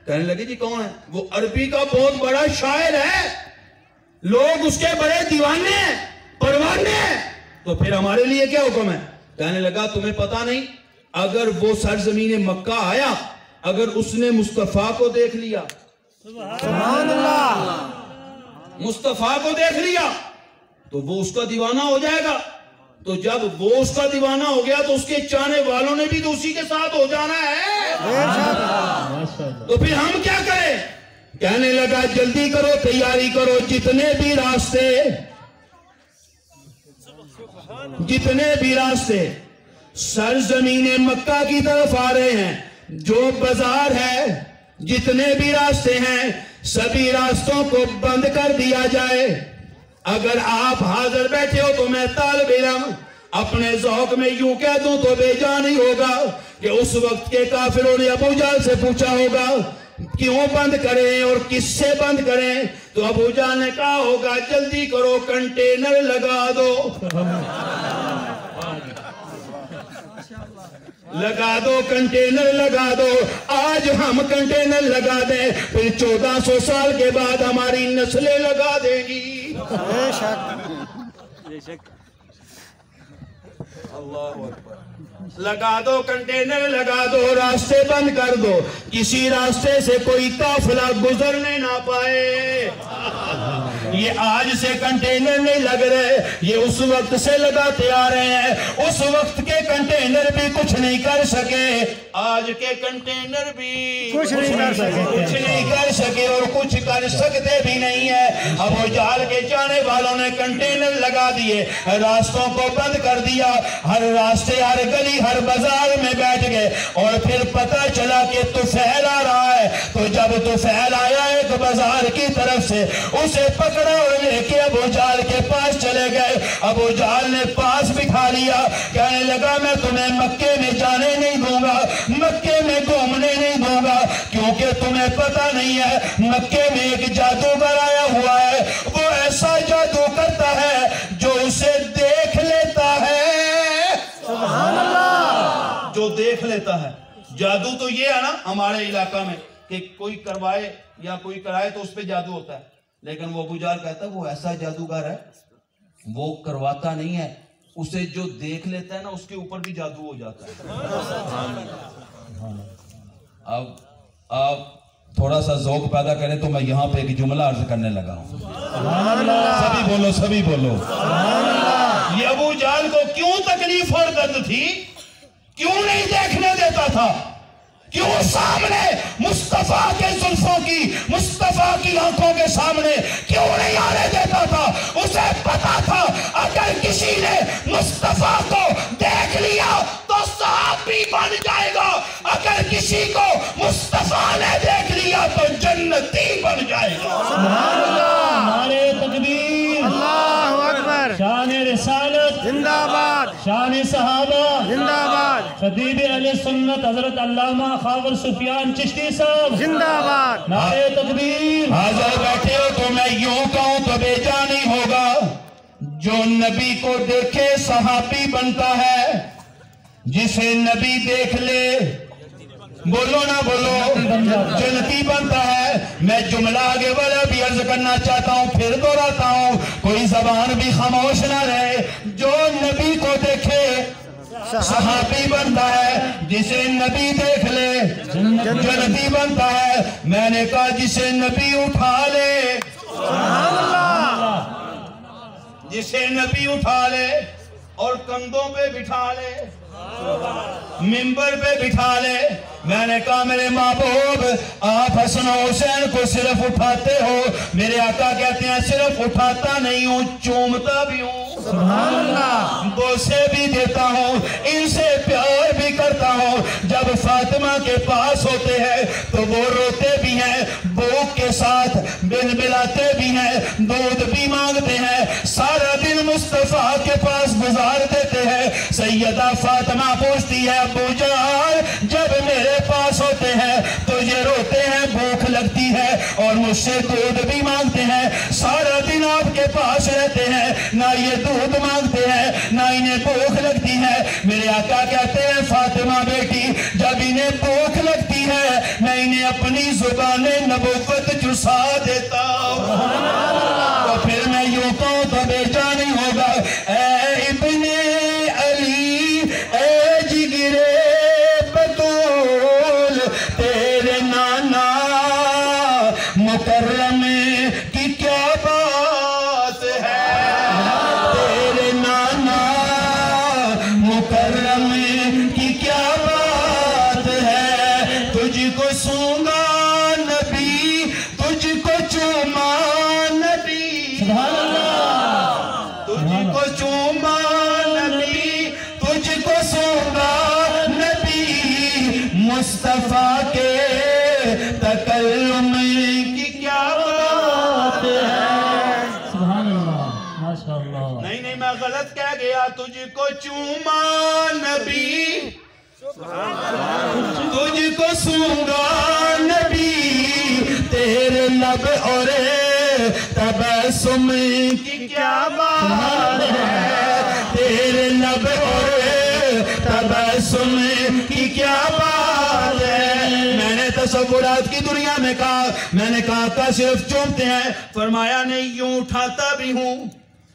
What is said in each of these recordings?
کہنے لگے جی کون ہے؟ وہ عربی کا بہت بڑا شاعر ہے، لوگ اس کے بڑے دیوانے ہیں، پروانے ہیں، تو پھر ہمارے لیے کیا حکم ہے؟ کہنے لگا تمہیں پتا نہیں، اگر وہ سرزمین مکہ آیا، اگر اس نے مصطفیٰ کو دیکھ لیا، سبحان اللہ، مصطفیٰ کو دیکھ لیا تو وہ اس کا دیوانہ ہو جائے گا، تو جب وہ اس کا دیوانہ ہو گیا تو اس کے چاہنے والوں نے بھی تو اسی کے ساتھ ہو جانا ہے، تو پھر ہم کیا کریں؟ کہنے لگا جلدی کرو، تیاری کرو، جتنے بھی راستے سرزمین مکہ کی طرف آ رہے ہیں، جو بازار ہے، جتنے بھی راستے ہیں، سبھی راستوں کو بند کر دیا جائے۔ اگر آپ حاضر بیٹھے ہو تو میں طالب علم اپنے ذوق میں یوں کہہ دوں تو بے جا نہیں ہوگا کہ اس وقت کے کافروں نے ابو جہل سے پوچھا ہوگا کیوں بند کریں اور کس سے بند کریں، تو ابو جہل نے کہا ہوگا جلدی کرو، کنٹینر لگا دو، لگا دو، کنٹینر لگا دو۔ آج ہم کنٹینر لگا دیں، پھر 1400 سال کے بعد ہماری نسلیں لگا دیں گی۔ بے شک، بے شک، اللہ اکبر۔ لگا دو، کنٹینر لگا دو، راستے بند کر دو، کسی راستے سے کوئی قافلہ گزرنے نہ پائے۔ یہ آج سے کنٹینر نہیں لگ رہے، یہ اس وقت سے لگاتے آ رہے ہیں، اس وقت کے کنٹینر بھی کچھ نہیں کر سکے، آج کے کنٹینر بھی کچھ نہیں کر سکے اور کچھ کر سکتے بھی نہیں ہے۔ ابو جہل کے جانے والوں نے کنٹینر لگا دیے، راستوں کو بند کر دیا، ہر راستے، ہر گلی، ہر بازار میں بیٹھ گئے، اور پھر پتہ چلا کہ طفیل آ رہا ہے، تو جب طفیل آیا ایک بازار کی طرف سے، اسے پکڑا اور لے کے ابو جہل کے پاس چلے گئے۔ ابو جہل نے پاس بٹھا لیا، کہنے لگا میں تمہیں مکے میں جانے نہیں دوں گا، مکے میں گھومنے نہیں دوں گا، کیونکہ تمہیں پتہ نہیں ہے مکے میں ایک جادوگر آیا ہوا ہے، وہ ایسا جادو کرتا ہے جو اسے دیکھ لیتا ہے۔ سبحان اللہ، جو دیکھ لیتا ہے۔ جادو تو یہ ہے نا ہمارے علاقہ میں کہ کوئی کروائے یا کوئی کرائے تو اس پہ جادو ہوتا ہے، لیکن وہ ابو جہل کہتا ہے وہ ایسا جادوگر ہے، وہ کرواتا نہیں ہے، اسے جو دیکھ لیتا ہے نا اس کے اوپر بھی جادو ہو جاتا ہے۔ اب آپ تھوڑا سا ذوق پیدا کریں تو میں یہاں پہ ایک جملہ عرض کرنے لگا ہوں، سبھی بولو، سبھی بولو۔ یہ ابو جہل کو کیوں تکلیف اور درد تھی؟ کیوں نہیں دیکھنے دیتا تھا؟ کیوں سامنے مصطفیٰ کے زلفوں کی، مصطفیٰ کی آنکھوں کے سامنے کیوں نہیں آنے دیتا تھا؟ اسے پتا تھا اگر کسی نے مصطفیٰ کو دیکھ لیا تو صحابی بن جائے گا، اگر کسی کو مصطفیٰ نے دیکھ لیا تو جنتی بن جائے گا۔ سبحان اللہ، نعرہ تکبیر، اللہ اکبر، شان رسالت زندہ باد، شان صحابہ، زندہ باد، خطیب اہل سنت حضرت علامہ خاور سفیان چشتی صاحب، زندہ باد۔ نعرہ تکبیر۔ حاضر بیٹھے ہو تو میں یوں کہوں تو بے جا نہیں ہوگا، جو نبی کو دیکھے صحابی بنتا ہے، جسے نبی دیکھ لے، بولو نہ بولو، جنتی بنتا ہے۔ میں جملہ آگے والا بھی عرض کرنا چاہتا ہوں، پھر دہراتا ہوں، کوئی زبان بھی خاموش نہ رہے، جو نبی کو دیکھے صحابی بنتا ہے، جسے نبی دیکھ لے جنتی بنتا ہے۔ میں نے کہا جسے نبی اٹھا لے، جسے نبی اٹھا لے اور کندھوں پہ بٹھا لے، منبر پہ بٹھا لے۔ میں نے کہا میرے محبوب آپ حسن و حسین کو صرف اٹھاتے ہو، میرے آقا کہتے ہیں صرف اٹھاتا نہیں ہوں، چومتا بھی ہوں، سبحان اللہ، بوسے بھی دیتا ہوں، ان سے پیار بھی کرتا ہوں۔ جب فاطمہ کے پاس ہوتے ہیں تو وہ روتے بھی ہیں، بھوک کے ساتھ بلبلاتے بھی ہیں، دودھ بھی مانگتے ہیں، سارا دن مصطفیٰ کے پاس گزار دیتے ہیں۔ سیدہ فاطمہ پوچھتی ہے ابو جہل جب میرے پاس ہوتے ہیں تو یہ روتے ہیں، بھوک لگتی ہے اور مجھ سے دودھ بھی مانگتے ہیں، سارا دن آپ کے پاس رہتے ہیں، نہ یہ دودھ مانگتے ہیں نہ انہیں بھوک لگتی ہے۔ میرے آقا کہتے ہیں فاطمہ بیٹی جب انہیں بھوک لگتی ہے میں انہیں اپنی زبان نبوت چسا دیتا تو پھر میں یوں کہوں تو بیچا نہیں ہوگا اے ابن علی اے جگرے بطول تیرے نانا مکرم کی کیا بات ہے تیرے نانا مکرم کی کیا بات ہے تجھ کو سونگا نبی تجھ کو چوما نبی سبحان اللہ تجھ کو چوما نبی تجھ کو سونگا نبی مصطفیٰ کے تکلم کی کیا بات ہے سبحان اللہ ماشاءاللہ نہیں میں غلط کہہ گیا تجھ کو چوما نبی تجھ کو سونگا نبی تیرے لب اور تبسم کی کیا بات ہے تیرے لب اور تبسم کی کیا بات ہے میں نے تصورات کی دنیا میں کہا میں نے کہا کہ صرف چومتے ہیں فرمایا نہیں یوں اٹھاتا بھی ہوں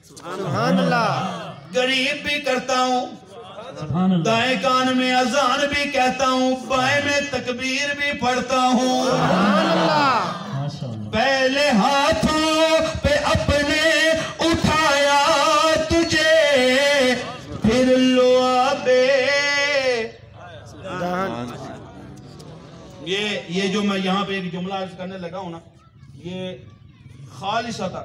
سبحان اللہ غریب بھی کرتا ہوں سبحان اللہ دائیں کان میں اذان بھی کہتا ہوں بائیں میں تکبیر بھی پڑھتا ہوں سبحان اللہ ماشاءاللہ پہلے ہاتھوں پہ اپنے اٹھایا تجھے پھر لعابے یہ جو میں یہاں پہ ایک جملہ عرض کرنے لگا ہوں نا یہ خالصتاً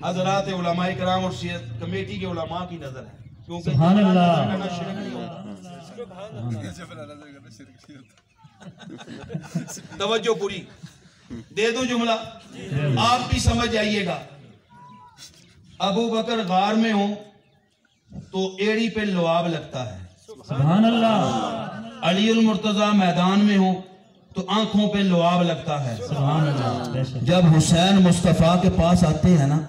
حضرات علماء کرام اور سیرت کمیٹی کے علماء کی نظر ہے کیونکہ سبحان اللہ کرنا شرک نہیں ہوتا توجہ پوری دے دوں جملہ آپ بھی سمجھ آئیے گا ابو بکر غار میں ہوں تو ایڑی پہ لعاب لگتا ہے سبحان اللہ علی المرتضی میدان میں ہوں تو آنکھوں پہ لعاب لگتا ہے سبحان اللہ بے شک جب حسین مصطفیٰ کے پاس آتے ہیں نا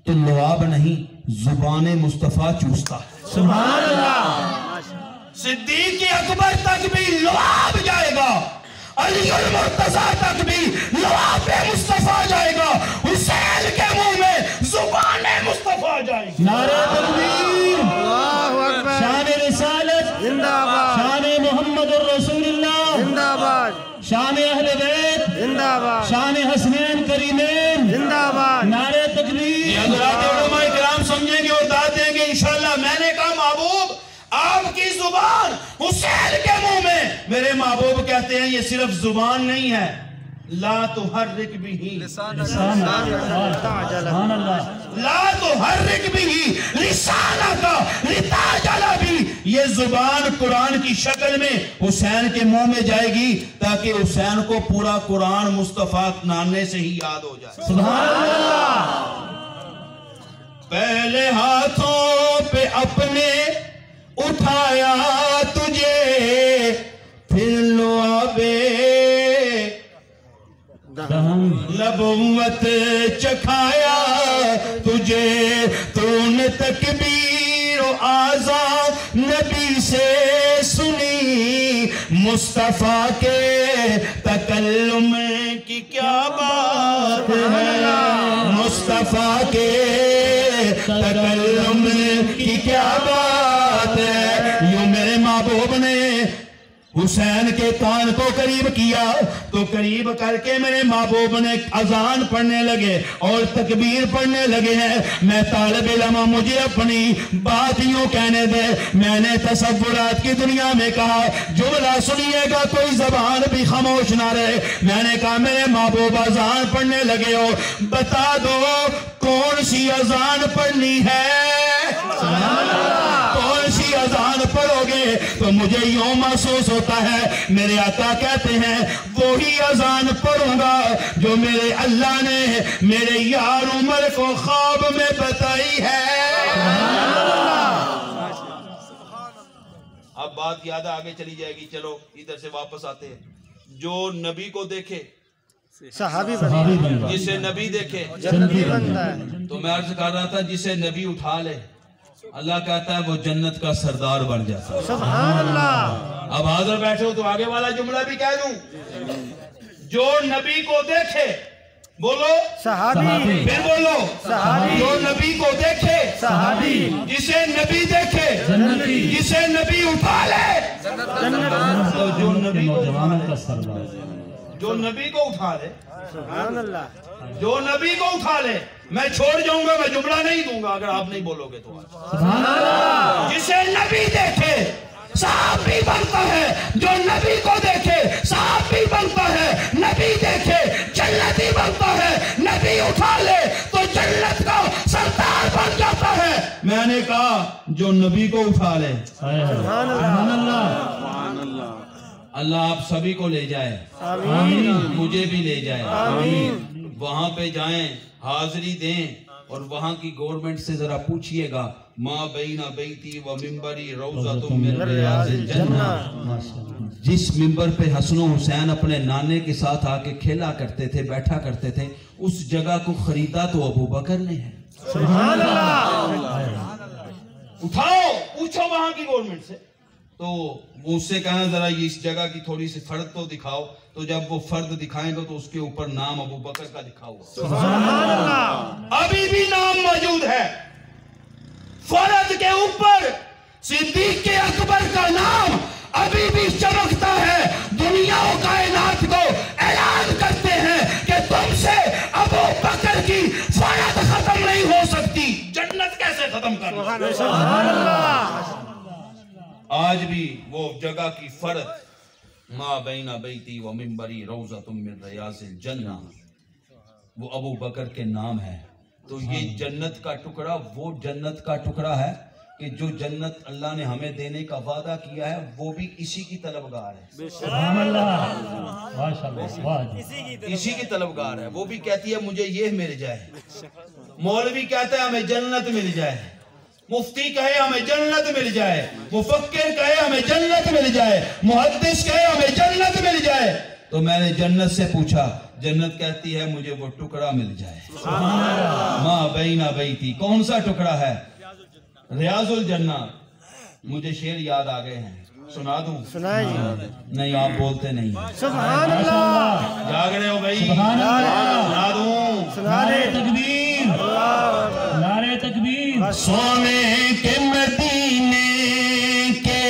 تو لعاب نہیں زبان مصطفیٰ چوستا ہے سبحان اللہ صدیق اکبر تک بھی لعاب جائے گا علی المرتضی تک بھی لعاب مصطفیٰ جائے گا حسین کے منہ میں زبان مصطفیٰ جائے گی نعرہ تکبیر اللہ اکبر شان رسالت زندہ باد شان محمد الرسول اللہ زندہ باد شان اہل بیت زندہ باد شان حسنین کریمین زندہ باد نعرہ یہ تکبیر حضرات علماء کرام سمجھیں گے اور داد دیں گے انشاءاللہ میں نے کہا محبوب آپ کی زبان حسین کے منہ میں میرے محبوب کہتے ہیں یہ صرف زبان نہیں ہے لا تحرک بھی سبحان اللہ لا تحرک بھی لسانہ کا لتعجل بھی یہ زبان قرآن کی شکل میں حسین کے منہ میں جائے گی تاکہ حسین کو پورا قرآن مصطفیٰ نانے سے ہی یاد ہو جائے سبحان اللہ پہلے ہاتھوں پہ اپنے اٹھایا تجھے پھر لعابے نبوت چکھایا تجھے تو نے تکبیر و آذان نبی سے سنی مصطفیٰ کے تکلم کی کیا بات ہے مصطفیٰ کے تکلم کی کیا بات ہے یوں میرے محبوب نے حسین کے کان کو قریب کیا تو قریب کر کے میرے محبوب نے اذان پڑھنے لگے اور تکبیر پڑھنے لگے ہیں میں طالب علم مجھے اپنی بات یوں کہنے دے میں نے تصورات کی دنیا میں کہا جملہ سنیے گا کوئی زبان بھی خاموش نہ رہے میں نے کہا میرے محبوب اذان پڑھنے لگے ہو بتا دو کون سی اذان پڑھنی ہے کون سی اذان پڑھو گے تو مجھے یوں محسوس ہوتا ہے میرے آقا کہتے ہیں وہی اذان پڑھوں گا جو میرے اللہ نے میرے یار عمر کو خواب میں بتائی ہے اب بات یاد آگے چلی جائے گی چلو ادھر سے واپس آتے ہیں جو نبی کو دیکھے صحابی صحابی بن بن جسے نبی دیکھے جنتی بنتا ہے تو میں عرض کر رہا تھا جسے نبی اٹھا لے اللہ کہتا ہے وہ جنت کا سردار بن جاتا ہے سبحان اللہ اب حاضر بیٹھے ہو تو آگے والا جملہ بھی کہہ دوں، جو نبی کو دیکھے، بولو صحابی، پھر بولو صحابی، جو نبی کو دیکھے صحابی، جسے نبی دیکھے جسے نبی اٹھا لے، تو جو نبی کو اٹھا لے، جو نبی کو اٹھا لے، سبحان اللہ، جو نبی کو اٹھا لے، میں چھوڑ جاؤں گا، میں جملہ نہیں دوں گا اگر آپ نہیں بولو گے تو جسے نبی دیکھے صحابی بنتا ہے، جو نبی کو دیکھے صحابی بنتا ہے، نبی دیکھے جنتی بنتا ہے، نبی اٹھا لے تو جنت کا سردار بن جاتا ہے۔ میں نے کہا جو نبی کو اٹھا لے، سبحان اللہ، اللہ آپ سبھی کو لے جائے، آمین، مجھے بھی لے جائے، آمین، وہاں پہ جائیں، حاضری دیں، اور وہاں کی گورنمنٹ سے ذرا پوچھئے گا ما بین بیتی و منبری روضۃ من ریاض الجنہ، جس منبر پہ حسن و حسین اپنے نانے کے ساتھ آ کے کھیلا کرتے تھے، بیٹھا کرتے تھے، اس جگہ کو خریدا تو ابو بکر نے ہے۔ سبحان اللہ، اٹھاؤ، پوچھو وہاں کی گورنمنٹ سے، تو وہ اس سے کہنا ذرا یہ اس جگہ کی تھوڑی سی فرد تو دکھاؤ، تو جب وہ فرد دکھائیں گے تو اس کے اوپر نام ابو بکر کا لکھا ہوا، سبحان اللہ، ابھی بھی نام موجود ہے، فرد کے اوپر صدیق اکبر کا نام ابھی بھی چمکتا ہے، دنیا و کائنات کو اعلان کرتے ہیں کہ تم سے ابو بکر کی فرد ختم نہیں ہو سکتی، جنت کیسے ختم کرنا؟ سبحان اللہ، آج بھی وہ جگہ کی فرد ما بین بیتی و منبری روضۃ من ریاض الجنہ، وہ ابو بکر کے نام ہے۔ تو یہ جنت کا ٹکڑا وہ جنت کا ٹکڑا ہے کہ جو جنت اللہ نے ہمیں دینے کا وعدہ کیا ہے وہ بھی اسی کی طلبگار ہے، سبحان اللہ، ماشاءاللہ، واہ، اسی کی طلبگار ہے۔ وہ بھی کہتی ہے مجھے یہ مل جائے، مولوی کہتا ہے ہمیں جنت مل جائے، مفتی کہے ہمیں جنت مل جائے، مفکر کہے ہمیں جنت مل جائے، محدث کہے ہمیں جنت مل جائے۔ تو میں نے جنت سے پوچھا، جنت کہتی ہے مجھے وہ ٹکڑا مل جائے، ما بین بیتی، کون سا ٹکڑا ہے؟ ریاض الجنہ۔ مجھے شعر یاد آ گئے ہیں، سنا دوں؟ سنائیے، نہیں آپ بولتے نہیں ہیں، سبحان اللہ، جاگ رہے ہو بھائی؟ سبحان اللہ، سنا دوں؟ سنا دے، نعرہ تکبیر، نعرہ تکبیر، سونے کے مدینے کے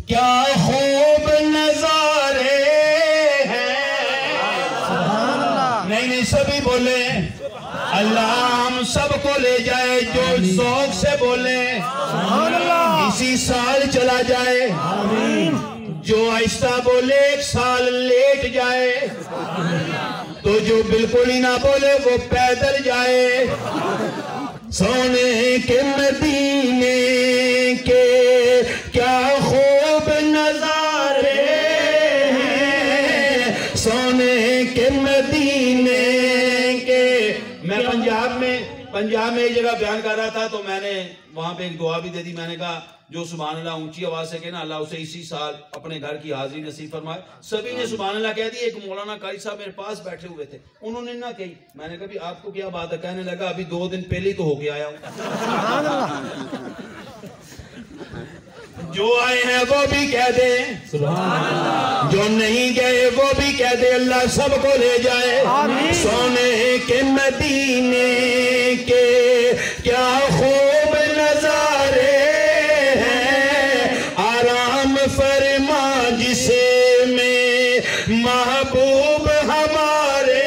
کیا خوب نظارے ہیں، سبحان اللہ، نہیں سبھی بولے اللہ ہم سب کو لے جائے، جو ذوق سے بولے سبحان اللہ، اسی سال چلا جائے، آمین، جو آہستہ بولے ایک سال لیٹ جائے، تو جو بالکل ہی نہ بولے وہ پیدل جائے۔ سونے کے مدینے کے کیا خوب نظارے ہیں، سونے کے مدینے کے۔ میں پنجاب میں ایک جگہ بیان کر رہا تھا، تو میں نے وہاں پہ ایک دعا بھی دے دی، میں نے کہا جو سبحان اللہ اونچی آواز سے کہنا اللہ اسے اسی سال اپنے گھر کی حاضری نصیب فرمائے۔ سبھی نے سبحان اللہ کہہ دی، ایک مولانا قاری صاحب میرے پاس بیٹھے ہوئے تھے، انہوں نے نہ کہی، میں نے کہا بھی آپ کو کیا بات ہے؟ کہنے لگا ابھی 2 دن پہلے تو ہو کے آیا ہوں۔ سبحان اللہ، جو آئے ہیں وہ بھی کہہ دیں، جو نہیں گئے وہ بھی کہہ دے، اللہ سب کو لے جائے۔ سونے کے مدینے کے کیا خوب نظارے ہیں، آرام فرما جس میں محبوب ہمارے،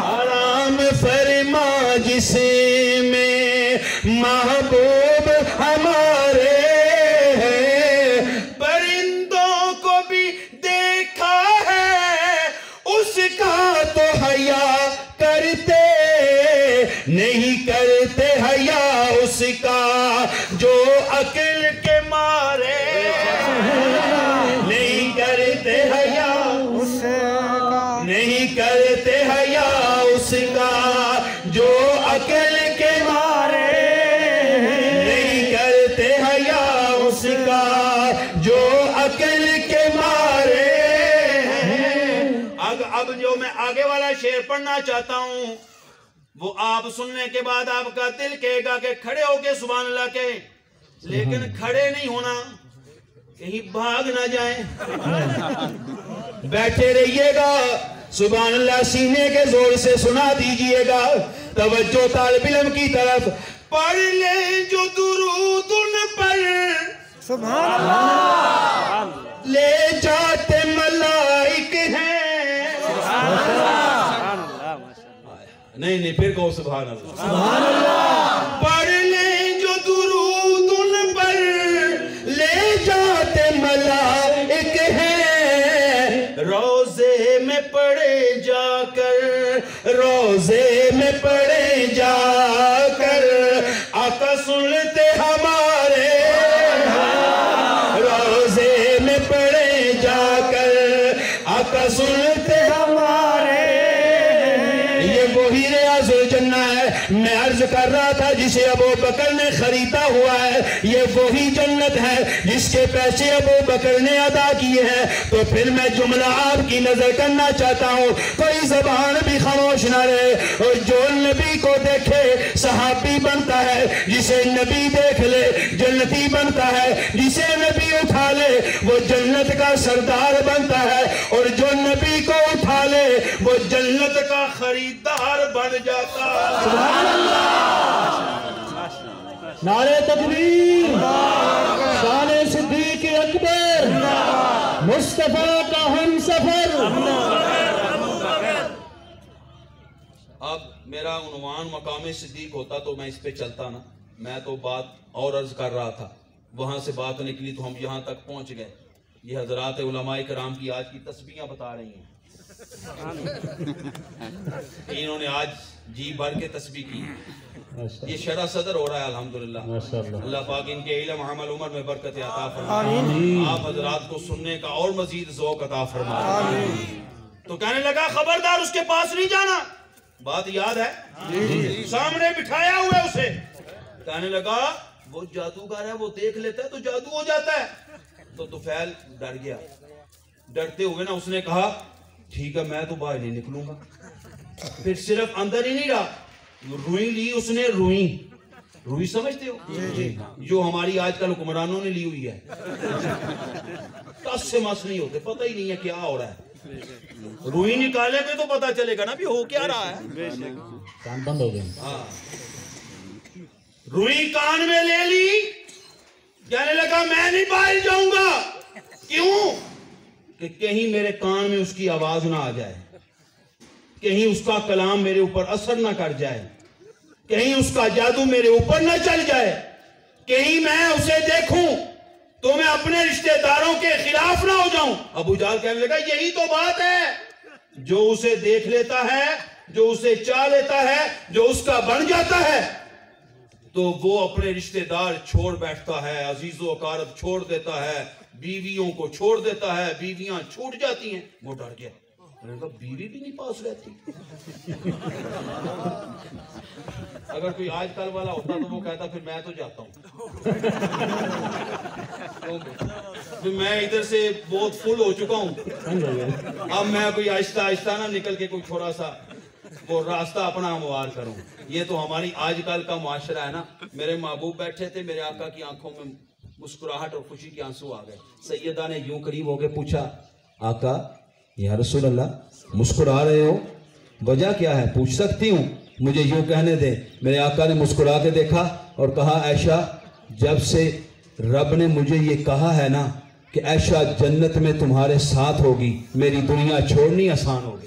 آرام فرما جس میں محبوب ہمارے، پرندوں کو بھی دیکھا ہے اس کا تو حیا کرتے نہیں، کرتے حیا اس کا جو عقل کے مارے، نہیں کرتے حیا، نہیں کرتے حیا اس کا جو عقل کے مارے، نہیں کرتے حیا اس کا جو عقل کے مارے۔ اب جو میں آگے والا شعر پڑھنا چاہتا ہوں وہ آپ سننے کے بعد آپ کا دل کہے گا کہ کھڑے ہو کے سبحان اللہ کہیں، لیکن کھڑے نہیں ہونا کہیں بھاگ نہ جائیں بیٹھے رہیے گا سبحان اللہ سینے کے زور سے سنا دیجئے گا توجہ طالب علم کی طرف پڑھ لیں جو درود ان پر سبحان اللہ لے جاتے ملائک ہیں نہیں پھر کہو سبحان اللہ پڑھ لیں جو درود ان پر لے جاتے ملائک ہیں روزے میں پڑے جا کر روزے میں پڑے جا کر آقا سنتے ہمارے روزے میں پڑے جا کر آقا سنتے ہمارے یہ وہی ریاض الجنہ ہے میں عرض کر رہا تھا جسے ابو بکر نے خریدا ہوا ہے یہ وہی جنت ہے جس کے پیسے ابو بکر نے ادا کیے ہیں تو پھر میں جملہ آپ کی نظر کرنا چاہتا ہوں کوئی زبان بھی خاموش نہ رہے اور جو نبی کو دیکھے صحابی بنتا ہے جسے نبی دیکھ لے جنتی بنتا ہے جسے نبی اٹھا لے وہ جنت کا سردار بنتا ہے اور جو نبی کو اٹھا لے وہ جنت کا خریدار بن جاتا سبحان اللہ نعرہ تکبیر شان صدیق اکبر مصطفیٰ کا ہم سفر اب میرا عنوان مقام صدیق ہوتا تو میں اس پہ چلتا نا میں تو بات اور عرض کر رہا تھا وہاں سے بات نکلی تو ہم یہاں تک پہنچ گئے یہ حضرات علماء کرام کی آج کی تسبیحاں بتا رہی ہیں انہوں نے آج جی بھر کے تسبیح کی یہ شرح صدر ہو رہا ہے الحمدللہ اللہ پاک ان کے علم عمل عمر میں برکت عطا فرمائے آپ حضرات کو سننے کا اور مزید ذوق عطا فرمائے تو کہنے لگا خبردار اس کے پاس نہیں جانا بات یاد ہے سامنے بٹھایا ہوا ہے اسے کہنے لگا وہ جادوگر ہے وہ دیکھ لیتا ہے تو جادو ہو جاتا ہے تو طفیل ڈر گیا ڈرتے ہوئے نا اس نے کہا ٹھیک ہے میں تو باہر نہیں نکلوں گا پھر صرف اندر ہی نہیں رہا روئی لی اس نے روئی سمجھتے ہو جو ہماری آج کل حکمرانوں نے لی ہوئی ہے کس سے مس نہیں ہوتے پتہ ہی نہیں ہے کیا ہو رہا ہے روئی نکالے گے تو پتہ چلے گا نا بھی ہو کیا رہا ہے کان بند ہو گئے روئی کان میں لے لی کہنے لگا میں نہیں باہر جاؤں گا کیوں کہ کہیں میرے کان میں اس کی آواز نہ آ جائے کہیں اس کا کلام میرے اوپر اثر نہ کر جائے کہیں اس کا جادو میرے اوپر نہ چل جائے کہیں میں اسے دیکھوں تو میں اپنے رشتہ داروں کے خلاف نہ ہو جاؤں ابو جہل کہنے لگا یہی تو بات ہے جو اسے دیکھ لیتا ہے جو اسے چاہ لیتا ہے جو اس کا بن جاتا ہے تو وہ اپنے رشتہ دار چھوڑ بیٹھتا ہے عزیز و اقارب چھوڑ دیتا ہے بیویوں کو چھوڑ دیتا ہے بیویاں چھوٹ جاتی ہیں وہ ڈر گیا بیوی بھی نہیں پاس رہتی اگر کوئی آج کل والا ہوتا تو وہ کہتا پھر میں تو جاتا ہوں پھر میں ادھر سے بہت فل ہو چکا ہوں اب میں کوئی آہستہ آہستہ نہ نکل کے کوئی تھوڑا سا وہ راستہ اپنا ہموار کروں یہ تو ہماری آج کل کا معاشرہ ہے نا میرے محبوب بیٹھے تھے میرے آقا کی آنکھوں میں مسکراہٹ اور خوشی کے آنسو آ گئے سیدہ نے یوں قریب ہو کے پوچھا آقا یا رسول اللہ مسکرا رہے ہو وجہ کیا ہے پوچھ سکتی ہوں مجھے یوں کہنے دے میرے آقا نے مسکرا کے دیکھا اور کہا عائشہ جب سے رب نے مجھے یہ کہا ہے نا کہ عائشہ جنت میں تمہارے ساتھ ہوگی میری دنیا چھوڑنی آسان ہوگی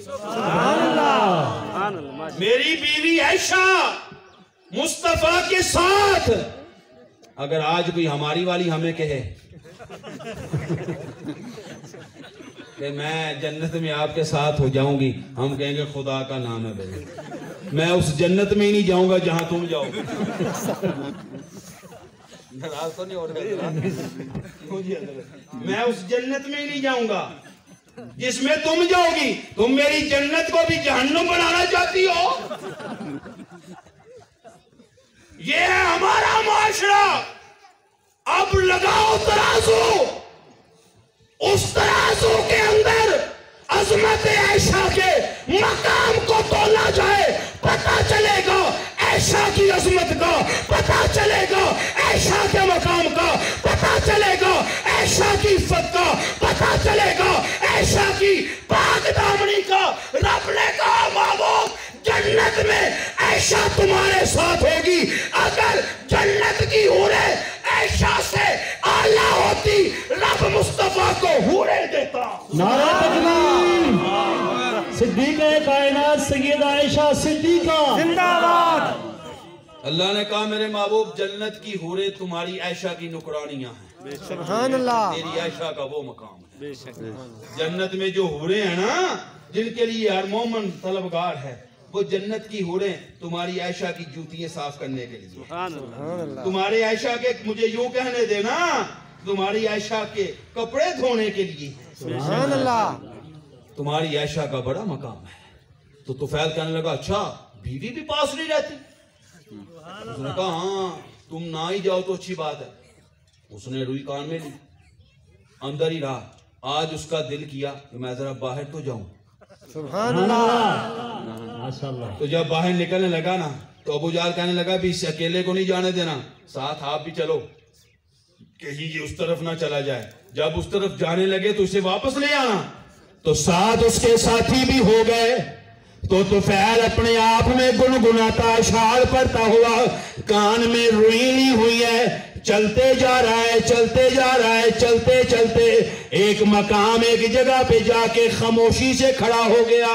میری بیوی عائشہ مصطفیٰ کے ساتھ اگر آج کوئی ہماری والی ہمیں کہے کہ میں جنت میں آپ کے ساتھ ہو جاؤں گی ہم کہیں گے خدا کا نام ہے بھائی میں اس جنت میں ہی نہیں جاؤں گا جہاں تم جاؤ گے میں اس جنت میں ہی نہیں جاؤں گا جس میں تم جاؤ گی تم میری جنت کو بھی جہنم بنانا چاہتی ہو یہ ہے ہمارا معاشرہ اب لگاؤ ترازو اس ترازو کے اندر عظمت عائشہ کے مقام کو تولا جائے پتہ چلے گا عائشہ کی عظمت کا پتہ چلے گا عائشہ کے مقام کا پتہ چلے گا، عائشہ کی عفت کا پتہ چلے گا، عائشہ کی پاک دامنی کا۔ رب نے کہا محبوب جنت میں عائشہ تمہارے ساتھ ہوگی، اگر جنت کی حوریں عائشہ سے اعلیٰ ہوتی رب مصطفیٰ کو حوریں دیتا۔ نعرہ تکبیر، صدیقہ کائنات سیدہ عائشہ صدیقہ زندہ باد۔ اللہ نے کہا میرے محبوب جنت کی حوریں تمہاری عائشہ کی نکرانیاں ہیں، سبحان اللہ، تیری عائشہ کا وہ مقام ہے۔ جنت میں جو حوریں ہیں نا جن کے لیے ہر مومن طلبگار ہے، وہ جنت کی حوریں تمہاری عائشہ کی جوتیاں صاف کرنے کے لیے، تمہاری عائشہ کے، مجھے یوں کہنے دینا، تمہاری عائشہ کے کپڑے دھونے کے لیے، سبحان اللہ، تمہاری عائشہ کا بڑا مقام ہے۔ تو طفیل کہنے لگا اچھا بیوی بھی پاس نہیں رہتی؟ اس نے کہا ہاں تم نہ ہی جاؤ تو اچھی بات ہے۔ اس نے روئی کان میں لی، اندر ہی رہا۔ آج اس کا دل کیا کہ میں ذرا باہر تو جاؤں۔ سبحان اللہ، ماشاءاللہ۔ تو جب باہر نکلنے لگا نا تو ابو جہل کہنے لگا بھی اس اکیلے کو نہیں جانے دینا، ساتھ آپ بھی چلو کہیں یہ اس طرف نہ چلا جائے۔ جب اس طرف جانے لگے تو اسے واپس لے آنا، تو ساتھ اس کے ساتھی بھی ہو گئے۔ تو طفیل اپنے آپ میں گنگناتا اشعار پڑھتا ہوا، کان میں روئی لی ہوئی ہے، چلتے جا رہا ہے، چلتے جا رہا ہے، چلتے چلتے ایک مقام، ایک جگہ پہ جا کے خاموشی سے کھڑا ہو گیا۔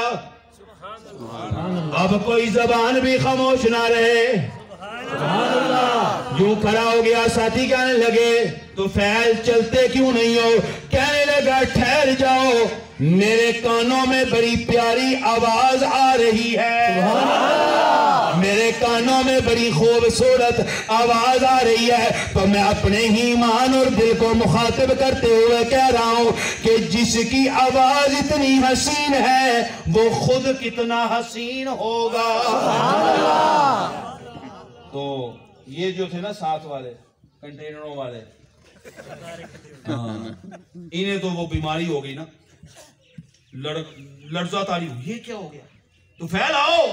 اب کوئی زبان بھی خاموش نہ رہے، یوں کھڑا ہو گیا۔ ساتھی کہنے لگے طفیل چلتے کیوں نہیں ہو؟ کہنے لگا ٹھہر جاؤ، میرے کانوں میں بڑی پیاری آواز آ رہی ہے، میرے کانوں میں بڑی خوبصورت آواز آ رہی ہے، تو میں اپنے ہی ایمان اور دل کو مخاطب کرتے ہوئے کہہ رہا ہوں کہ جس کی آواز اتنی حسین ہے وہ خود کتنا حسین ہوگا۔ تو یہ جو تھے نا ساتھ والے کنٹینروں والے، انہیں تو وہ بیماری ہو گئی نا، لرزہ تاری ہوئی، یہ کیا ہو گیا؟ طفیل آؤ۔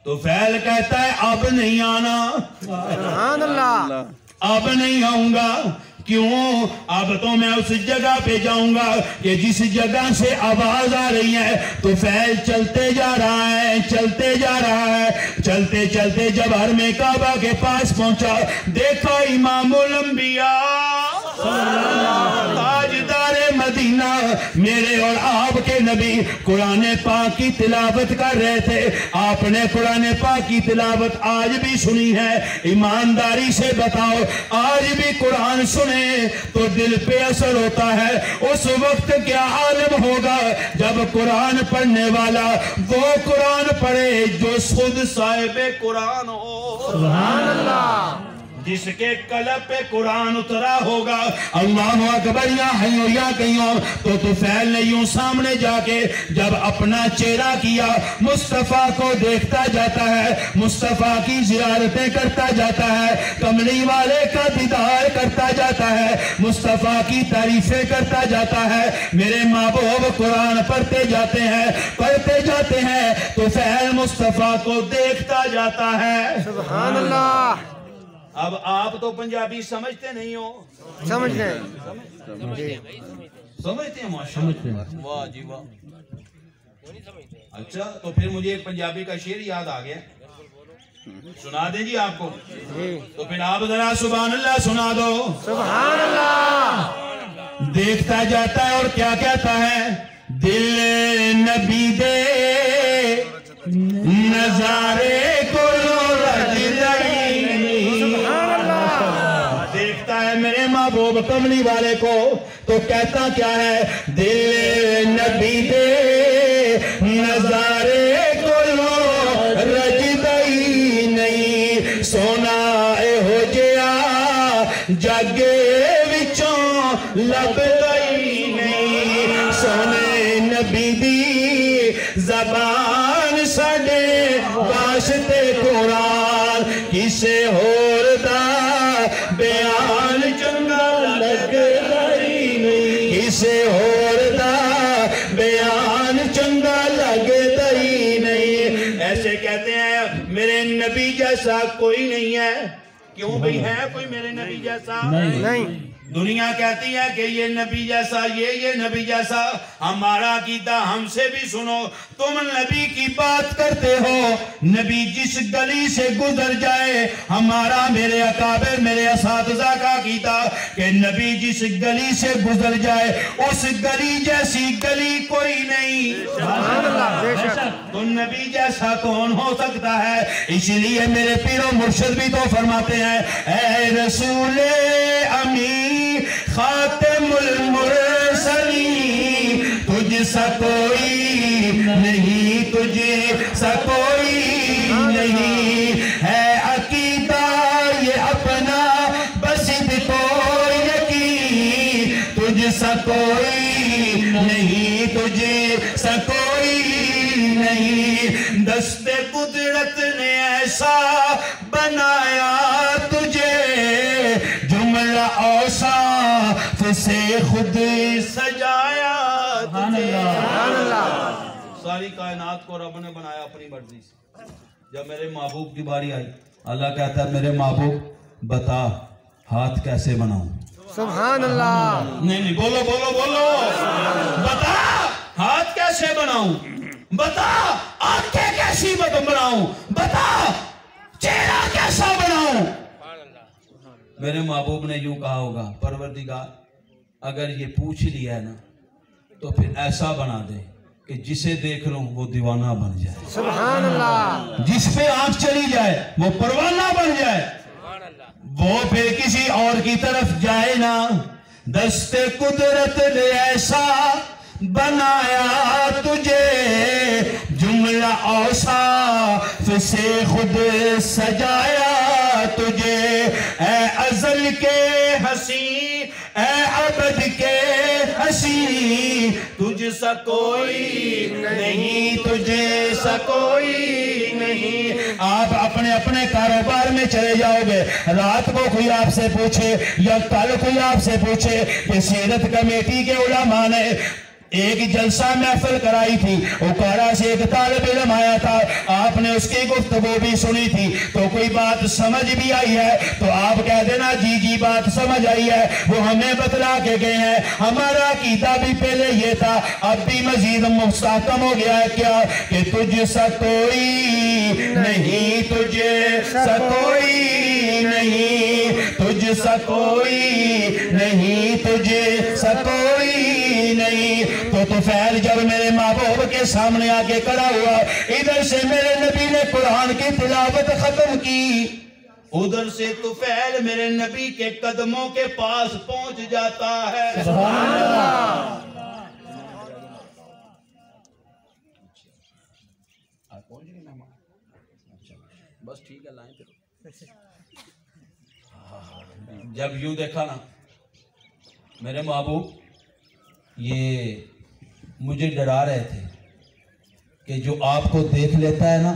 طفیل کہتا ہے اب نہیں آنا، سبحان اللہ، اب نہیں آؤں گا۔ کیوں؟ اب تو میں اس جگہ پہ جاؤں گا کہ جس جگہ سے آواز آ رہی ہے۔ طفیل چلتے جا رہا ہے، چلتے جا رہا ہے، چلتے چلتے جب حرم کعبہ کے پاس پہنچا، دیکھا امام الانبیاء تاجدار مدینہ میرے اور آپ کے نبی قرآن پاک کی تلاوت کر رہے تھے۔ آپ نے قرآن پاک کی تلاوت آج بھی سنی ہے؟ ایمانداری سے بتاؤ، آج بھی قرآن سنے تو دل پہ اثر ہوتا ہے؟ اس وقت کیا عالم ہوگا جب قرآن پڑھنے والا وہ قرآن پڑھے جو خود صاحب قرآن ہو، سبحان اللہ، جس کے قلب پہ قرآن اترا ہوگا۔ اللہ اکبر، یا حیو یا قیوم۔ تو طفیل نے یوں سامنے جا کے جب اپنا چہرہ کیا، مصطفیٰ کو دیکھتا جاتا ہے، مصطفیٰ کی زیارتیں کرتا جاتا ہے، کملی والے کا دیدار کرتا جاتا ہے، مصطفیٰ کی تعریفیں کرتا جاتا ہے۔ میرے محبوب قرآن پڑھتے جاتے ہیں، پڑھتے جاتے ہیں، طفیل مصطفیٰ کو دیکھتا جاتا ہے۔ سبحان اللہ۔ اب آپ تو پنجابی سمجھتے نہیں ہو؟ سمجھ گئے، سمجھتے ہیں ماشاءاللہ، واہ جی واہ۔ اچھا تو پھر مجھے ایک پنجابی کا شعر یاد آ گیا، سنا دیں جی آپ کو؟ تو پھر آپ ذرا سبحان اللہ سنا دو۔ سبحان اللہ۔ دیکھتا جاتا ہے اور کیا کہتا ہے؟ دل نبی دے نظارے کو دیکھتا ہے میرے محبوب کملی والے کو، تو کہتا کیا ہے؟ دل نبی دے نظارے کو رجدئی نہیں، سونا اے ہو جیا جگ وچوں لبدئی نہیں، سونے نبی دی زبان ساڈے واسطے قرآن، کسے ہور دا بیان چنگا لگدا ہی نہیں، کسے ہور دا بیان چنگا لگدا ہی نہیں۔ ایسے کہتے ہیں میرے نبی جیسا کوئی نہیں ہے، کیوں بھئی ہے کوئی میرے نبی جیسا؟ نہیں دنیا کہتی ہے کہ یہ نبی جیسا، یہ نبی جیسا. ہمارا عقیدہ ہم سے بھی سنو. تم نبی کی بات کرتے ہو، نبی جس گلی سے گزر جائے، ہمارا میرے اکابر میرے اساتذہ کا عقیدہ کہ نبی جس گلی سے گزر جائے اس گلی جیسی گلی کوئی نہیں. سبحان اللہ بے شک. تو نبی جیسا کون ہو سکتا ہے؟ اس لیے میرے پیر و مرشد بھی تو فرماتے ہیں اے رسول امین خاتم المرسلین، تجھ سا کوئی نہیں، تجھ سا کوئی نہیں ہے. عقیدہ یہ اپنا بس کو یقین، تجھ سا کوئی نہیں، تجھ سا کوئی نہیں. دست قدرت نے ایسا بنایا تجھے، جملہ اوصاف سے خود سجایا تجھے. ساری کائنات کو رب نے بنایا اپنی مرضی سے. جب میرے محبوب کی باری آئی، اللہ کہتا ہے میرے محبوب بتا ہاتھ کیسے بناؤں. سبحان اللہ. نہیں بولو بولو بولو. بتا ہاتھ کیسے بناؤں، بتا آنکھیں کیسی بناؤں، بتا چہرہ کیسا بناؤں. میرے محبوب نے یوں کہا ہوگا پروردگار اگر یہ پوچھ لیا ہے نا تو پھر ایسا بنا دے کہ جسے دیکھ لوں وہ دیوانہ بن جائے. سبحان اللہ. جس پہ آنکھ چلی جائے وہ پروانہ بن جائے، وہ پھر کسی اور کی طرف جائے نا. دست قدرت نے ایسا بنایا تجھے، جملہ اوصاف سے خود سجایا تجھے. اے ازل کے حسین، اے ابد کے حسین، تجھ سا کوئی نہیں، تجھ سا کوئی نہیں. آپ اپنے اپنے کاروبار میں چلے جاؤ گے، رات کو کوئی آپ سے پوچھے یا کل کوئی آپ سے پوچھے کہ سیرت کمیٹی کے علماء نے ایک جلسہ محفل کرائی تھی، اوکارا سے ایک طالب علم آیا تھا، آپ نے اس کی گفتگو بھی سنی تھی تو کوئی بات سمجھ بھی آئی ہے تو آپ کہہ دینا جی جی بات سمجھ آئی ہے، وہ ہمیں بتلا کے گئے ہیں. ہمارا عقیدہ بھی پہلے یہ تھا، اب بھی مزید مستحکم ہو گیا ہے کیا کہ تجھ سا کوئی نہیں، تجھ سا کوئی نہیں، تجھ سا کوئی نہیں، تجھ سا کوئی نہیں. تو طفیل جب میرے محبوب کے سامنے آگے کھڑا ہوا، ادھر سے میرے نبی نے قرآن کی تلاوت ختم کی، ادھر سے طفیل میرے نبی کے قدموں کے پاس پہنچ جاتا ہے. سبحان اللہ. بس ٹھیک ہے لائیں پھر. جب یوں دیکھا نا میرے محبوب یہ مجھے ڈرا رہے تھے کہ جو آپ کو دیکھ لیتا ہے نا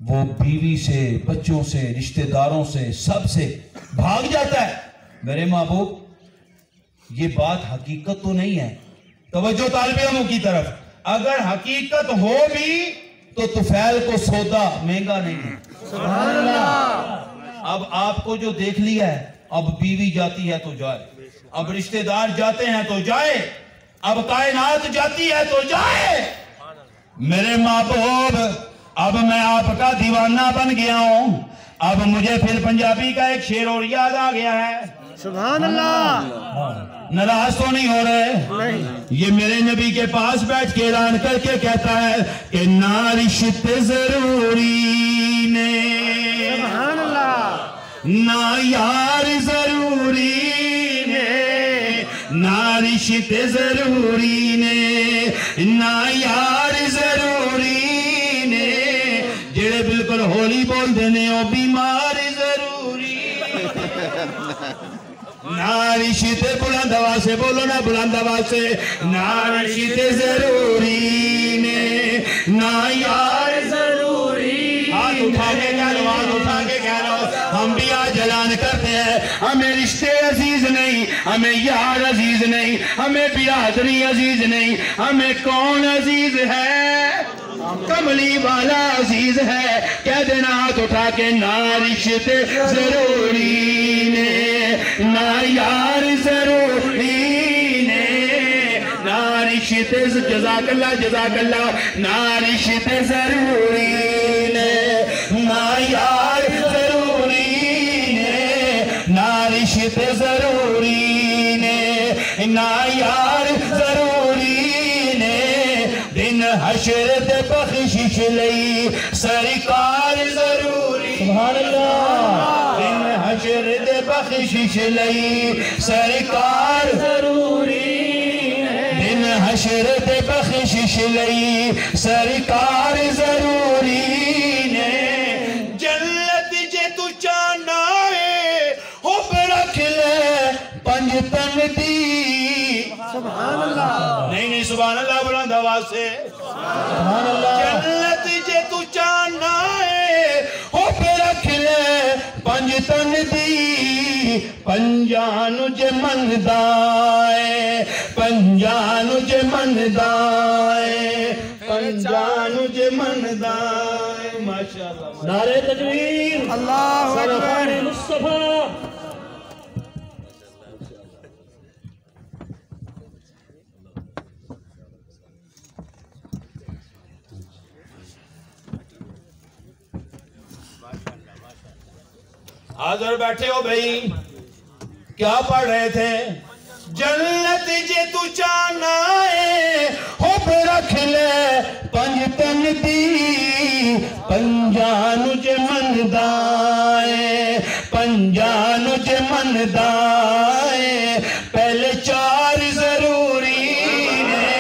وہ بیوی سے، بچوں سے، رشتہ داروں سے، سب سے بھاگ جاتا ہے. میرے محبوب یہ بات حقیقت تو نہیں ہے. توجہ طالب علموں کی طرف، اگر حقیقت ہو بھی تو طفیل کو سودا مہنگا نہیں ہے. سبحان اللہ. اب آپ کو جو دیکھ لیا ہے، اب بیوی جاتی ہے تو جائے، اب رشتہ دار جاتے ہیں تو جائے، اب کائنات جاتی ہے تو جائے. میرے محبوب اب میں آپ کا دیوانہ بن گیا ہوں. اب مجھے پھر پنجابی کا ایک شعر اور یاد آ گیا ہے. سبحان اللہ. ناراض تو نہیں ہو رہے؟ نہیں. یہ میرے نبی کے پاس بیٹھ کے اعلان کر کے کہتا ہے کہ نہ رشت ضروری نے، سبحان اللہ. نہ یار ضروری نے، نہ رشت ضروری نے، نہ یار ضروری نے، جڑے بالکل ہولی بول دینے او بیمار ضروری. نہ رشت بلند آواز سے بولو نا، بلند آواز سے. نہ رشت ضروری نے، نہ یار ضروری. ہاتھ اٹھا کے کہہ لو، ہاتھ اٹھا کے کہہ لو. ہم بھی آج اعلان کرتے ہیں ہمیں رشتے عزیز نہیں، ہمیں یار عزیز نہیں، ہمیں برادری عزیز نہیں، ہمیں کون عزیز ہے؟ کملی والا عزیز ہے کہہ دینا ہاتھ اٹھا کے نہ رشتے ضروری نے نہ یار ضروری نے نہ رشتے جزاک اللہ نہ رشتے ضروری نے نہ یار ضروری نے نہ رشتے ضروری نے نہ یار ضروری دن حشر دے بخشش لئی سرکار ضروری سبحان اللہ دن حشر دے بخشش لئی سرکار ضروری دن حشر دے بخشش لئی سرکار ضروری نے جنت جے تو چاہنا ہے حب رکھ لے پنج تن دی سبحان اللہ نہیں سبحان اللہ بلند آواز سے سبحان اللہ جنت جے تو چاہنا ہے حب رکھ لے پنج تن دی پنجانو جے من دائے پنجانو جے من دائے پنجانو جے من دائے ماشاءاللہ نعرہ تکبیر اللہ اکبر سرکار مصطفیٰ حاضر بیٹھے ہو بھئی کیا پڑھ رہے تھے جنت جے تو چاہنا ہے حب رکھ لے پنج تن دی پنجانو جے من دائے پنجانو جے من دائے پہلے چار ضروری نے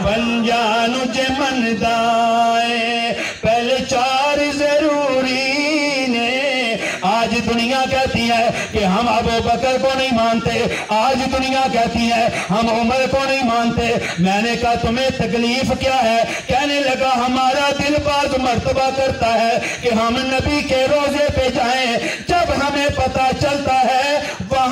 پنجانو جے من دائے پہلے چار ضروری آج دنیا کہتی ہے کہ ہم ابو بکر کو نہیں مانتے آج دنیا کہتی ہے ہم عمر کو نہیں مانتے میں نے کہا تمہیں تکلیف کیا ہے کہنے لگا ہمارا دل بعض مرتبہ کرتا ہے کہ ہم نبی کے روزے پہ جائیں جب ہمیں پتہ چلتا ہے